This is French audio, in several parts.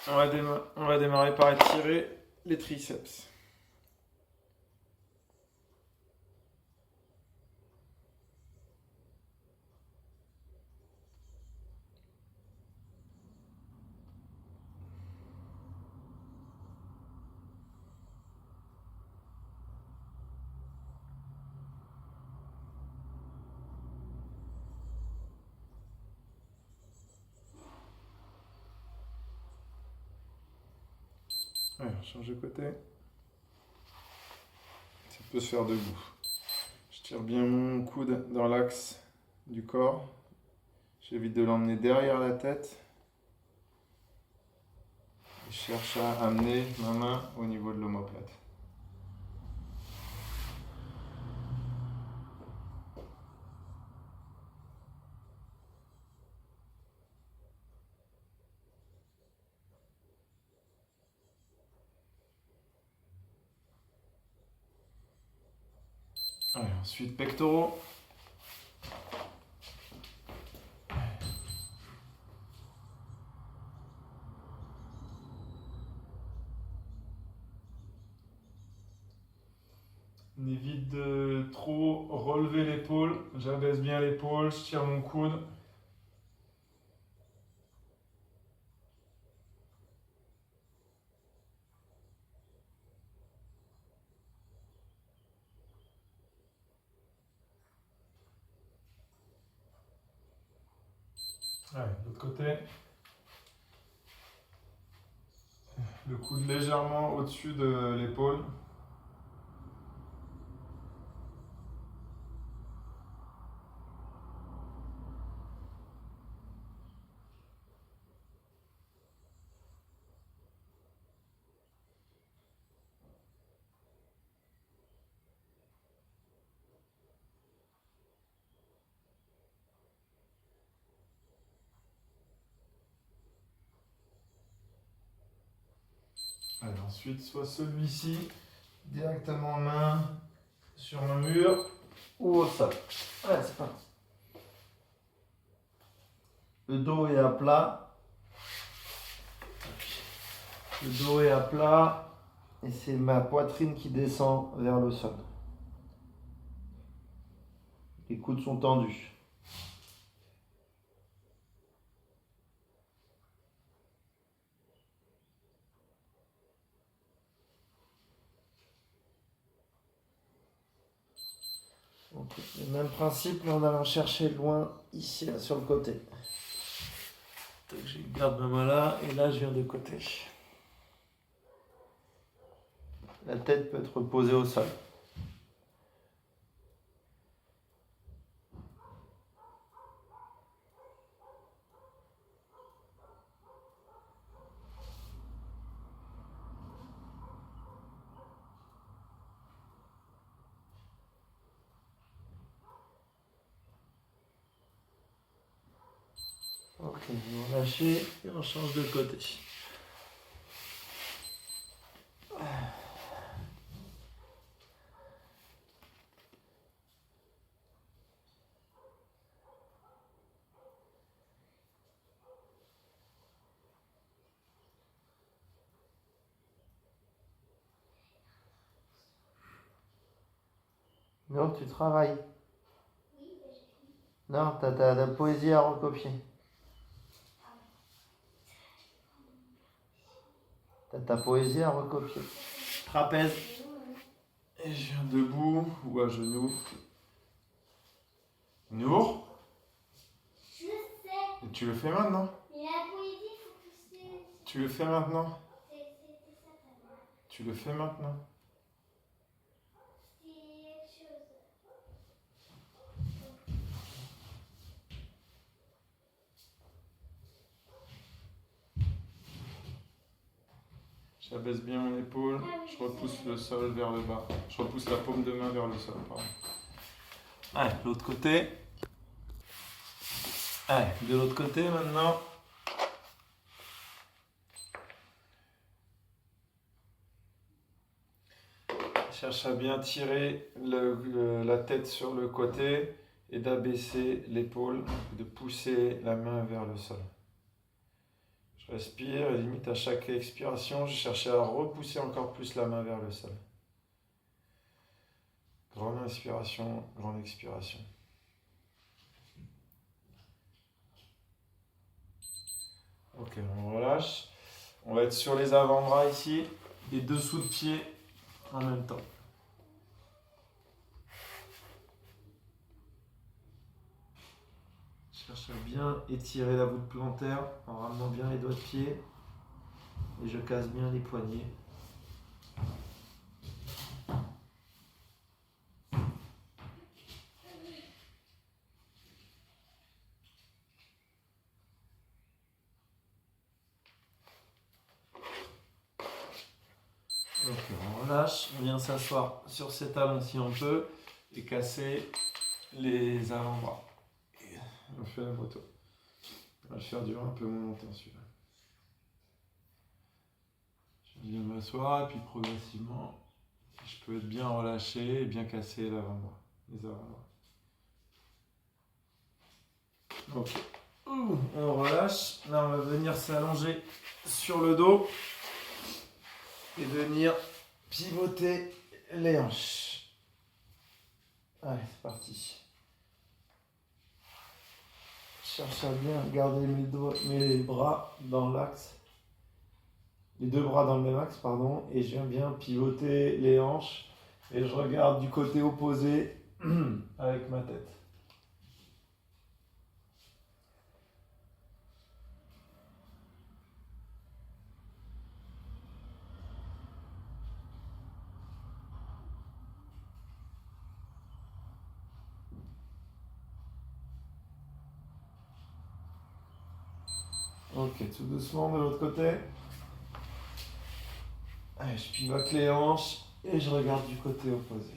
On va démarrer par étirer les triceps. Alors, change de côté. Ça peut se faire debout. Je tire bien mon coude dans l'axe du corps. J'évite de l'emmener derrière la tête. Je cherche à amener ma main au niveau de l'omoplate. Allez, ensuite pectoraux. On évite de trop relever l'épaule. J'abaisse bien l'épaule, je tire mon coude. Allez, de l'autre côté. Le coude légèrement au-dessus de l'épaule. Allez, ensuite, soit celui-ci, directement main sur le mur ou au sol. Allez, c'est parti. Le dos est à plat. Le dos est à plat et c'est ma poitrine qui descend vers le sol. Les coudes sont tendus. Donc, le même principe, mais en allant chercher loin ici, là, sur le côté. Donc, je garde ma main là et là je viens de côté. La tête peut être posée au sol. Ok, on va lâcher et on change de côté. Non, tu travailles. Non, t'as ta poésie à recopier. T'as ta poésie à recopier. Trapèze. Et je viens debout ou à genoux. Nour. Je sais. Et tu le fais maintenant? Mais la poésie, faut pousser. Tu le fais maintenant? C'était ça ta main. Tu le fais maintenant? C'est autre chose. J'abaisse bien mon épaule, je repousse le sol vers le bas. Je repousse la paume de main vers le sol, pardon. Allez, de l'autre côté. Allez, de l'autre côté maintenant. Cherche à bien tirer la tête sur le côté et d'abaisser l'épaule, de pousser la main vers le sol. Je Je respire et limite à chaque expiration, je cherchais à repousser encore plus la main vers le sol. Grande inspiration, grande expiration. Ok, on relâche. On va être sur les avant-bras ici, et dessous de pied en même temps. Je cherche à bien étirer la voûte plantaire en ramenant bien les doigts de pied. Et je casse bien les poignets. Ok, on relâche, on vient s'asseoir sur ces talons si on peut et casser les avant-bras. Et on fait la moto. On va le faire durer un peu moins longtemps celui-là. Je viens m'asseoir et puis progressivement, je peux être bien relâché et bien casser l'avant-bras, les avant-bras. Ok. On relâche. Là, on va venir s'allonger sur le dos et venir pivoter les hanches. Allez, c'est parti. Je cherche à bien garder mes bras dans l'axe. Les deux bras dans le même axe, pardon. Et je viens bien pivoter les hanches. Et je regarde du côté opposé avec ma tête. Ok, tout doucement de l'autre côté. Allez, je pivote les hanches et je regarde du côté opposé.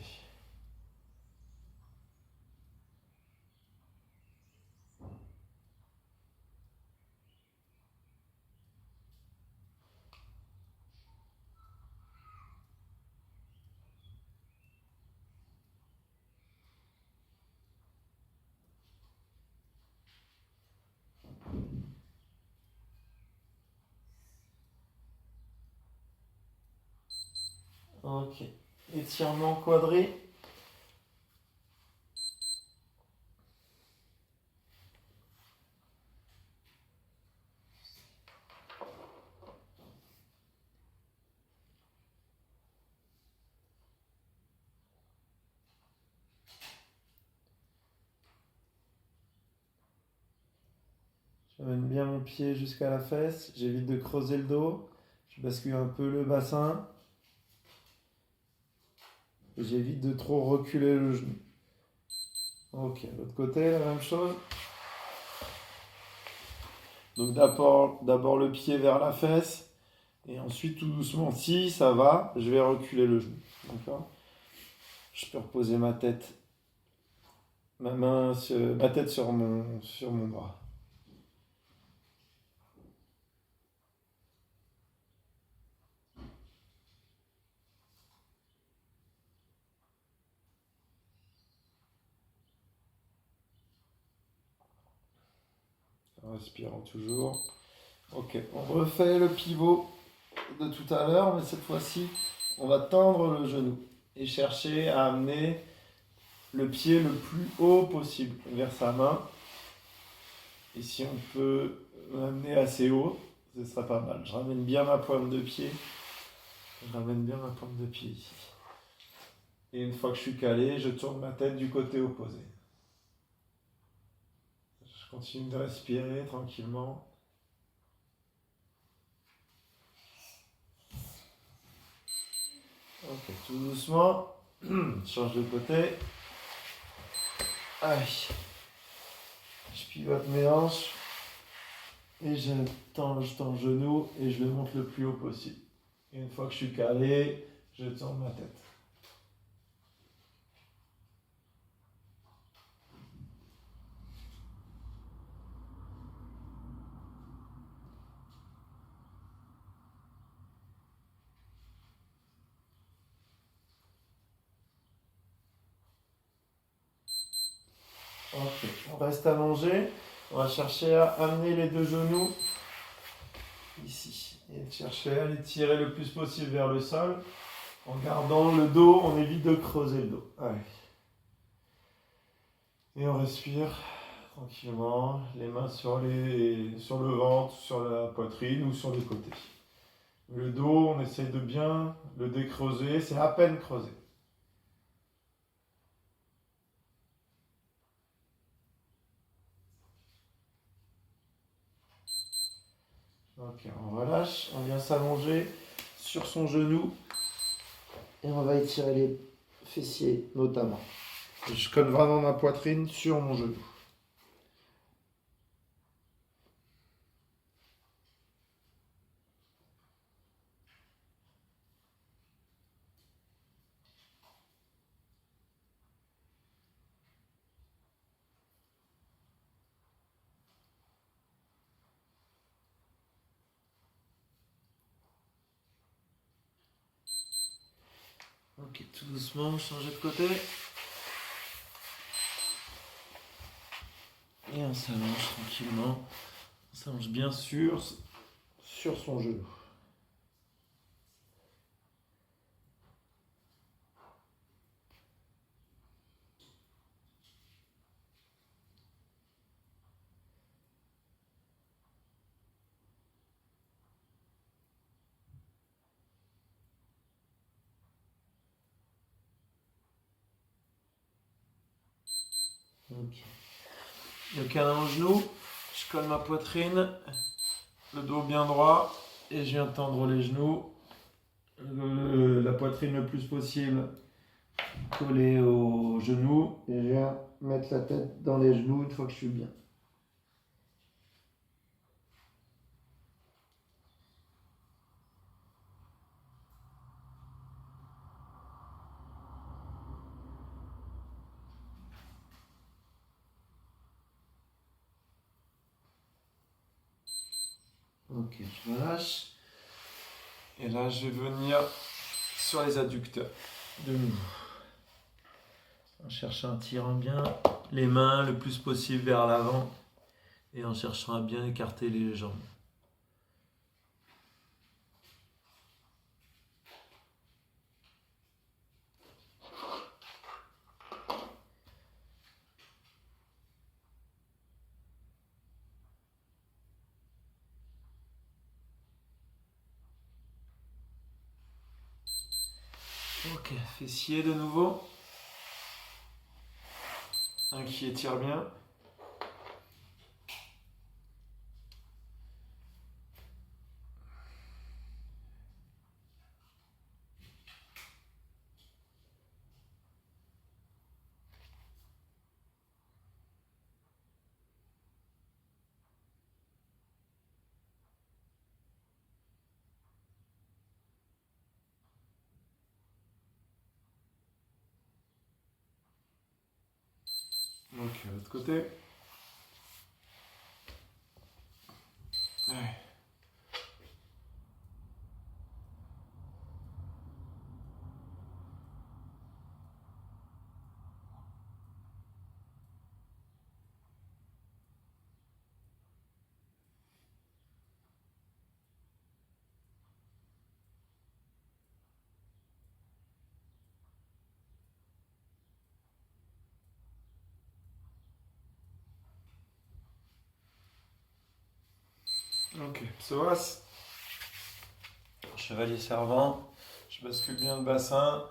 Ok, étirement quadré. J'amène bien mon pied jusqu'à la fesse, j'évite de creuser le dos, je bascule un peu le bassin et j'évite de trop reculer le genou. Ok, l'autre côté, la même chose. Donc d'abord le pied vers la fesse et ensuite tout doucement, si ça va, je vais reculer le genou. D'accord ? Je peux reposer ma tête, ma tête sur mon bras. En respirant toujours. Ok, on refait le pivot de tout à l'heure, mais cette fois-ci, on va tendre le genou et chercher à amener le pied le plus haut possible vers sa main. Et si on peut l'amener assez haut, ce sera pas mal. Je ramène bien ma pointe de pied. Ici. Et une fois que je suis calé, je tourne ma tête du côté opposé. Je continue de respirer tranquillement. Ok, tout doucement. Change de côté. Allez. Je pivote mes hanches. Et je tends le genou et je le monte le plus haut possible. Et une fois que je suis calé, je tourne ma tête. Ok, on reste allongé. On va chercher à amener les deux genoux ici. Et chercher à les tirer le plus possible vers le sol. En gardant le dos, on évite de creuser le dos. Allez. Et on respire tranquillement, les mains sur le ventre, sur la poitrine ou sur les côtés. Le dos, on essaie de bien le décreuser, c'est à peine creusé. Ok, on relâche, on vient s'allonger sur son genou et on va étirer les fessiers notamment. Je colle vraiment ma poitrine sur mon genou. Ok, tout doucement, changer de côté. Et on s'allonge tranquillement. On s'allonge bien sûr sur son genou. Ok. Le câlin au genou, je colle ma poitrine, le dos bien droit et je viens tendre les genoux. La poitrine le plus possible collée aux genoux et je viens mettre la tête dans les genoux une fois que je suis bien. Ok, je relâche. Et là, je vais venir sur les adducteurs. De nouveau. En cherchant en tirant bien les mains le plus possible vers l'avant et en cherchant à bien écarter les jambes. Ok, fessier de nouveau. Un qui étire bien. Ok, l'autre côté. Ouais. Ok, psoas. Chevalier servant. Je bascule bien le bassin.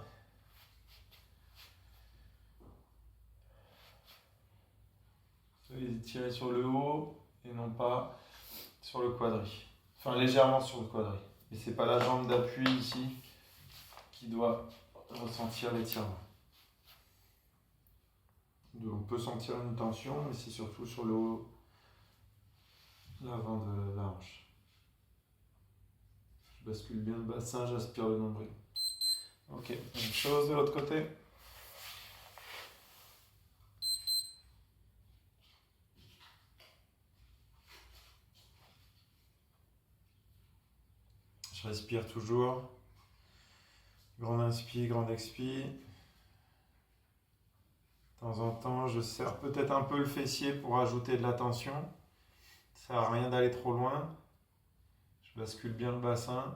Soyez tirés sur le haut et non pas sur le quadri. Enfin, légèrement sur le quadri. Et c'est pas la jambe d'appui ici qui doit ressentir l'étirement. On peut sentir une tension, mais c'est surtout sur le haut, l'avant de la hanche. Je bascule bien le bassin, j'aspire le nombril. Ok, même chose de l'autre côté. Je respire toujours. Grand inspire, grand expire. De temps en temps, je serre peut-être un peu le fessier pour ajouter de la tension. Ça sert à rien d'aller trop loin. Je Je bascule bien le bassin.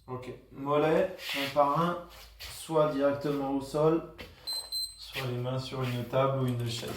Ok, mollets, un par un, soit directement au sol, soit les mains sur une table ou une chaise.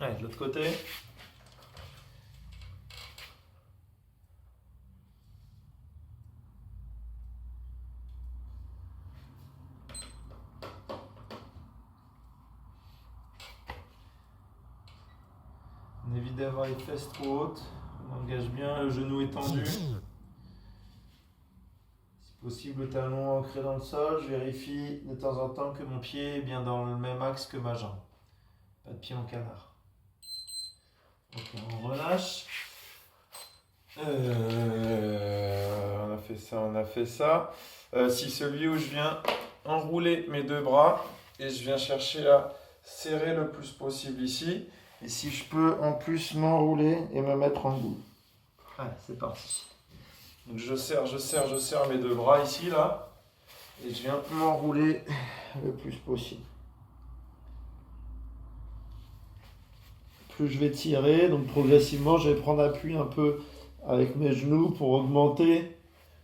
Allez, de l'autre côté. On évite d'avoir les fesses trop hautes. On engage bien le genou étendu. Si possible, le talon ancré dans le sol. Je vérifie de temps en temps que mon pied est bien dans le même axe que ma jambe. Pas de pied en canard. Ok, on relâche. On a fait ça, on a fait ça. Si celui où je viens enrouler mes deux bras et je viens chercher à serrer le plus possible ici. Et si je peux en plus m'enrouler et me mettre en boule. Allez, c'est parti. Donc je serre mes deux bras ici, là. Et je viens m'enrouler le plus possible. Plus je vais tirer, donc progressivement, je vais prendre appui un peu avec mes genoux pour augmenter.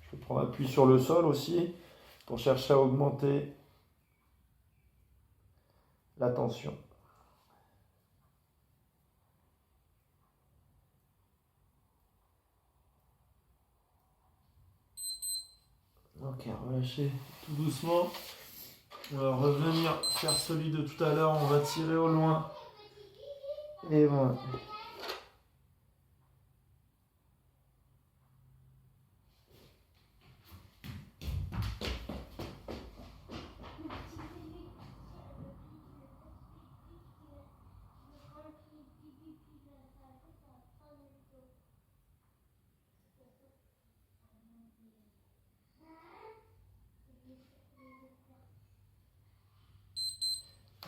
Je vais prendre appui sur le sol aussi pour chercher à augmenter la tension. Ok, relâchez tout doucement. On va revenir faire celui de tout à l'heure. On va tirer au loin. Et voilà.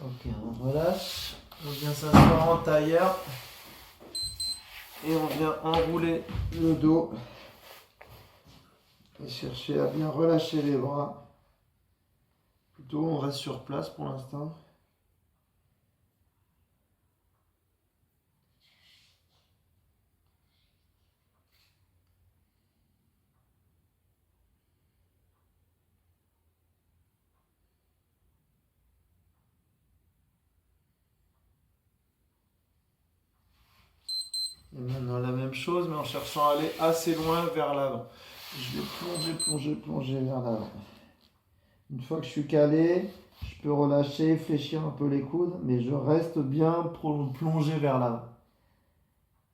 Ok, on relâche. On vient s'asseoir en tailleur. Et on vient enrouler le dos. Et chercher à bien relâcher les bras. Plutôt, on reste sur place pour l'instant. Et maintenant la même chose, mais en cherchant à aller assez loin vers l'avant. Je vais plonger vers l'avant. Une fois que je suis calé, je peux relâcher, fléchir un peu les coudes, mais je reste bien plongé vers l'avant.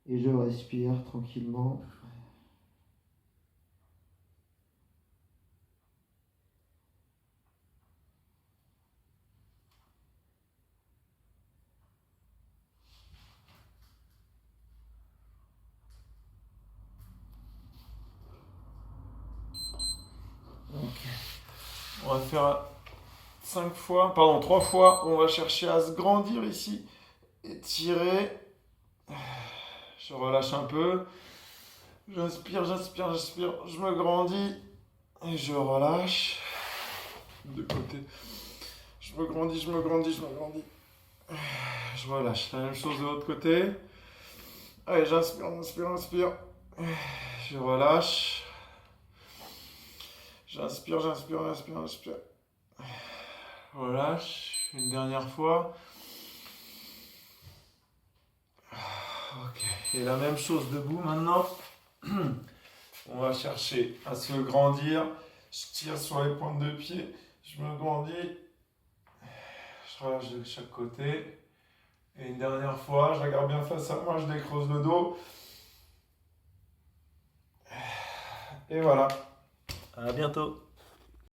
Et je respire tranquillement. Ok. On va faire 3 fois. On va chercher à se grandir ici. Et tirer. Je relâche un peu. J'inspire. Je me grandis. Et je relâche. De côté. Je me grandis. Je relâche. La même chose de l'autre côté. Allez, j'inspire. Je relâche. J'inspire. Relâche. Une dernière fois. Ok. Et la même chose debout maintenant. On va chercher à se grandir. Je tire sur les pointes de pied. Je me grandis. Je relâche de chaque côté. Et une dernière fois, je regarde bien face à moi, je décroise le dos. Et voilà. À bientôt.